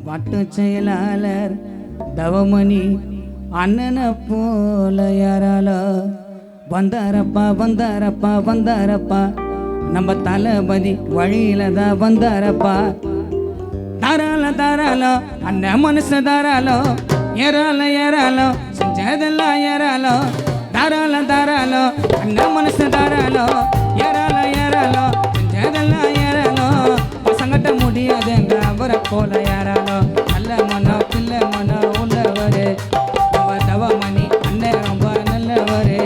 வட்ட செயலாளர் தவமணி அண்ணனை போல யாரால வந்தாரப்பா வந்தாரப்பா வந்தாரப்பா நம்ம தளபதி வழியில தான் வந்தாரப்பா. தாராள தாராளோ அண்ணன் மனசு தாராளோ ஏறாலோ ஏறாலோ செஞ்சதெல்லாம் ஏறாலோ. தாராள தாராளோ அண்ணன் மனசு தாராளோ ஏறாலோ ஏறாலோ செஞ்சதெல்லாம் ஏறாலோ. பசங்கட்ட முடியாதுங்க அவரை போல யாராலோ. நல்ல மனோ பிள்ளை மனோ உள்ளவரு நம்ம தவமணி அண்ணன் ரொம்ப நல்லவரு.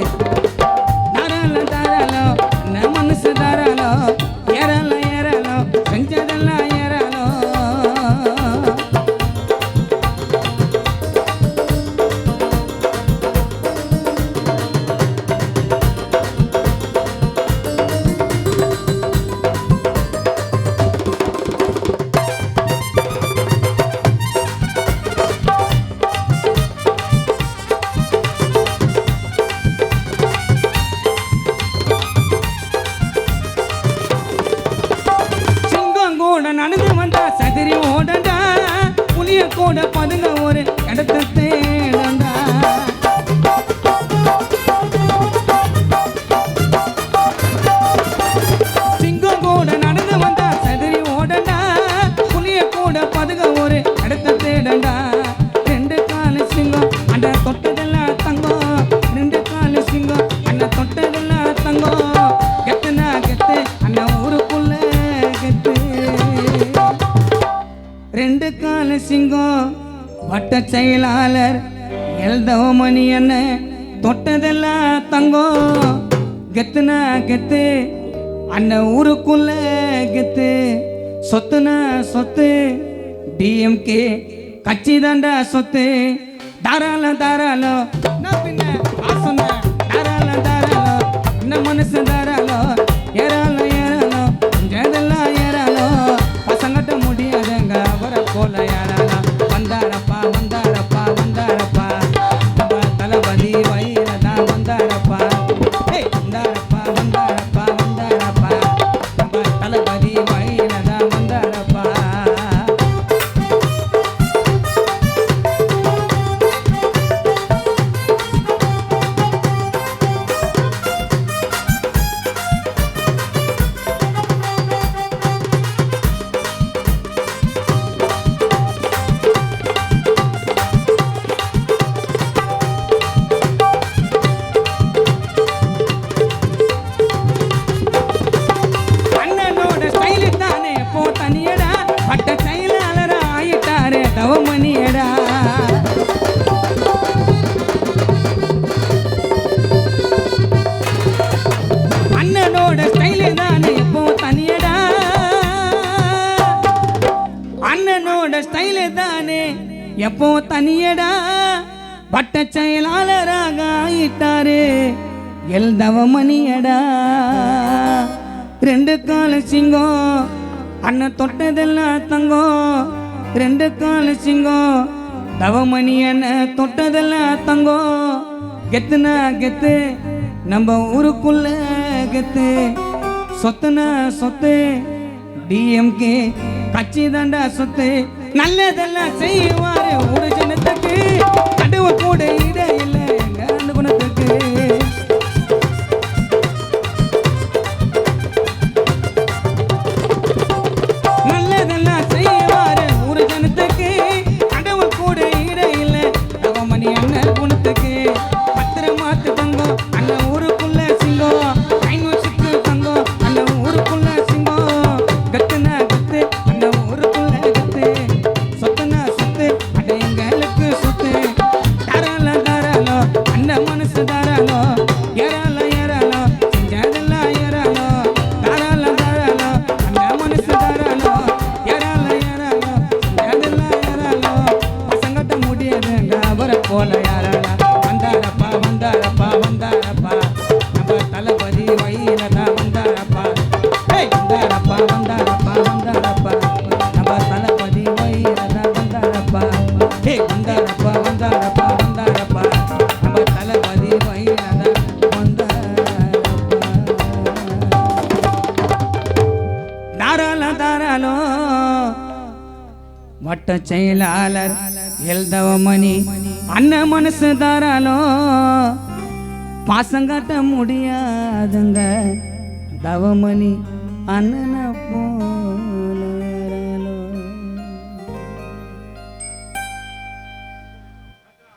தாராள தாராளோ அண்ணன் மனசு தாராளோ ஏறாலோ ஏறாலோ செஞ்சதெல்லாம் ஏறாலோ. நடந்து வந்தா சதிரி ஓடண்டா புளிய கூட பதுங்க ஒரு இடத்தை தேடண்டா. சிங்கம் கூட நடந்து வந்தா சதிரி ஓடண்டா புளிய கூட பதுங்க ஒரு இடத்தை தேடண்டா. ரெண்டு காலு சிங்கம் அந்த தொட்டதெல்லாம் தங்கம். ரெண்டு காலு சிங்கம் அந்த தொட்டதெல்லாம் தங்கம். கெத்துனா கெத்து அந்த ஊருக்குள்ள கெத்து. ரெண்டு கால சிங்கம் வட்ட செயலாளர் எல்தவமணி அண்ணன் தொட்டதெல்லாம் தங்கம். கெத்துனா கெத்து அண்ணன் ஊருக்குள்ள கெத்து. சொத்துனா சொத்து டிஎம்கே கட்சி தாண்டா சொத்து. தாராள தாராளோ நான் பின்ன சொன்ன தாராள தாராளோ இந்த மனசு தாராளோ ஏறாலோ ஏறாலோ செஞ்சதெல்லாம் ஏறாலோ. பசங்கட்ட முடியாதுங்க அவரை போல யாராலோ. வந்தாரப்பா வந்தாரப்பா வந்தாரப்பா நம்ம தளபதி வயில தான் வந்தாரப்பா. வந்தாரப்பா வந்தாரப்பா வந்தாரப்பா நம்ம தளபதி வயில தான் வந்தாரப்பா. தவமணியடா அண்ணனோட ஸ்டைலு தானே எப்போ தனியடா. அண்ணனோட ஸ்டைலு தானே எப்போ தனியடா. வட்ட செயலாளராக ஆயிட்டாரு எல் தவமணியடா. ரெண்டு கால சிங்கம் அண்ணன் தொட்டதெல்லாம் தங்கம். ரெண்டு கால சிங்கம் தவமணி அண்ணன் தொட்டதெல்லாம் தங்கம். கெத்துனா கெத்து நம்ம ஊருக்குள்ள கெத்து. சொத்துனா சொத்து டிஎம்கே கட்சி தாண்டா சொத்து. நல்லதெல்லாம் செய்வாரு ஒரு ஜனத்துக்கு. கடுவ கூட இட இல்லை எங்க குணத்துக்கு. நல்லதெல்லாம் செய்வாரு ஒரு ஜனத்துக்கு. கடவுள் கூட இட இல்லை தவமணி அண்ணன் குணத்துக்கு. பத்திரமாத்து தங்கம் அண்ணன் ஊருக்குள்ள சிங்கம். ஐநூறுக்கு தங்கம் அண்ணன் ஊருக்குள்ள சிங்கம். கத்துனா கத்து அண்ணன் ஊருக்குள்ள கத்து. சொத்துனா சொத்து அட எங்களுக்கு சொத்து. தாராள தாராளோ அண்ணன் மனசு தாராளோ ஏறாலோ ஏறாலோ செஞ்சதெல்லாம் ஏறாலோ. தாராள தாராளோ அண்ணன் மனசு தாராளோ ஏறாலோ ஏறாலோ செஞ்சதெல்லாம் ஏறாலோ. பசங்கட்ட முடியாதுங்க அவரை போல யாரால. வந்தாரப்பா வந்தாரப்பா வந்தாரப்பா நம்ம தளபதி வயில தான் வந்தாரப்பா. வந்தாரப்பா வந்தாரப்பா வந்தாரப்பா நம்ம தளபதி வயில தான் வந்தாரப்பா. வந்தாரப்பா வந்தாரப்பா வந்தாரப்பா நம்ம தளபதி வயில தான் வந்தாரப்பா. தாராள தாராளோ வட்ட செயலாளர் எல்தவமணி அண்ணன் மனசு தாராளம் பாசங்காட்ட முடியாதுங்க தவமணி அண்ணனப்போ